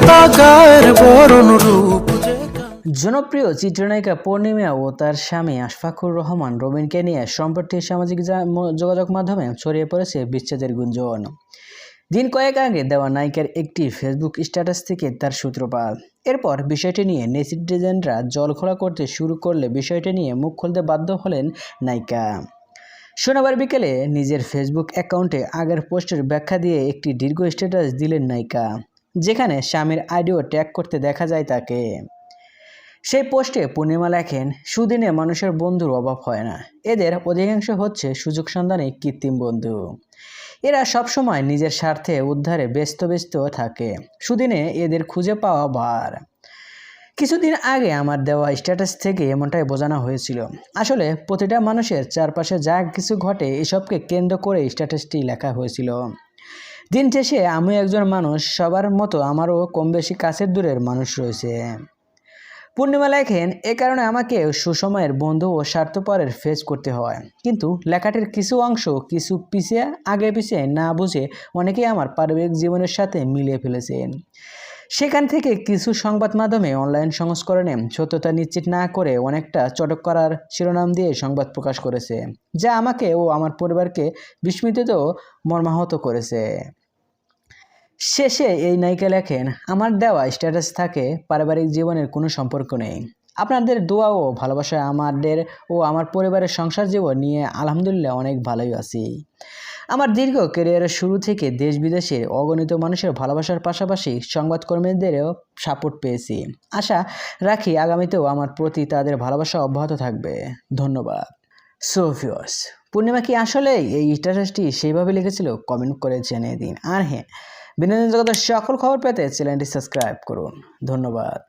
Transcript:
তাকার বরণ রূপ। জনপ্রিয় চিত্রনায়িকা পূর্ণিমা ও তার স্বামী আশফাকুর রহমান রবিনকে নিয়ে সম্প্রতি সামাজিক যোগাযোগ মাধ্যমে ছড়িয়ে পড়েছে বিচ্ছেদের গুঞ্জন। দিন কয়েক আগে দেওয়া নায়িকার একটি ফেসবুক স্ট্যাটাস থেকে তার সূত্রপাত। এরপর বিষয়টি নিয়ে নেটিজেনরা জলঘোলা করতে শুরু করলে বিষয়টি নিয়ে মুখ খুলতে বাধ্য হলেন নায়িকা। শনিবার বিকেলে নিজের ফেসবুক অ্যাকাউন্টে আগের পোস্টের ব্যাখ্যা দিয়ে একটি দীর্ঘ স্ট্যাটাস দিলেন নায়িকা, যেখানে স্বামীর আইডিও ট্যাগ করতে দেখা যায় তাকে। সেই পোস্টে পূর্ণিমা লেখেন, সুদিনে মানুষের বন্ধুর অভাব হয় না, এদের অধিকাংশ হচ্ছে সুযোগ সন্ধানে কৃত্রিম বন্ধু। এরা সবসময় নিজের স্বার্থে উদ্ধারে ব্যস্ত থাকে, সুদিনে এদের খুঁজে পাওয়া ভার। কিছুদিন আগে আমার দেওয়া স্ট্যাটাস থেকে এমনটাই বোঝানো হয়েছিল। আসলে প্রতিটা মানুষের চারপাশে যা কিছু ঘটে এসবকে কেন্দ্র করে স্ট্যাটাসটি লেখা হয়েছিল। দিন শেষে আমি একজন মানুষ, সবার মতো আমারও কম বেশি কাছের দূরের মানুষ রয়েছে। পূর্ণিমা লেখেন, এ কারণে আমাকে সুসময়ের বন্ধু ও স্বার্থপরের ফেস করতে হয়। কিন্তু লেখাটির কিছু অংশ আগে পিছিয়ে না বুঝে অনেকেই আমার পারিবারিক জীবনের সাথে মিলিয়ে ফেলেছেন। সেখান থেকে কিছু সংবাদ মাধ্যমে অনলাইন সংস্করণে সত্যতা নিশ্চিত না করে অনেকটা চটক করার শিরোনাম দিয়ে সংবাদ প্রকাশ করেছে, যা আমাকে ও আমার পরিবারকে বিস্মিত ও মর্মাহত করেছে। শেষে এই নায়িকা লেখেন, আমার দেওয়া স্ট্যাটাস থাকে পারিবারিক জীবনের কোনো সম্পর্ক নেই। আপনাদের দোয়া ও ভালোবাসায় আমাদের ও আমার পরিবারের সংসার জীবন নিয়ে আলহামদুলিল্লাহ অনেক ভালোই আছি। আমার দীর্ঘ ক্যারিয়ারের শুরু থেকে দেশ বিদেশের অগণিত মানুষের ভালোবাসার পাশাপাশি সংবাদকর্মীদেরও সাপোর্ট পেয়েছি। আশা রাখি আগামীতেও আমার প্রতি তাদের ভালোবাসা অব্যাহত থাকবে। ধন্যবাদ। সো ভিউয়ার্স, পূর্ণিমা কি আসলে এই স্ট্যাটাসটি সেইভাবে লিখেছিল? কমেন্ট করে জানিয়ে দিন। আর হ্যাঁ, বিনোদন জগতের সকল খবর পেতে চ্যানেলটি সাবস্ক্রাইব করুন। ধন্যবাদ।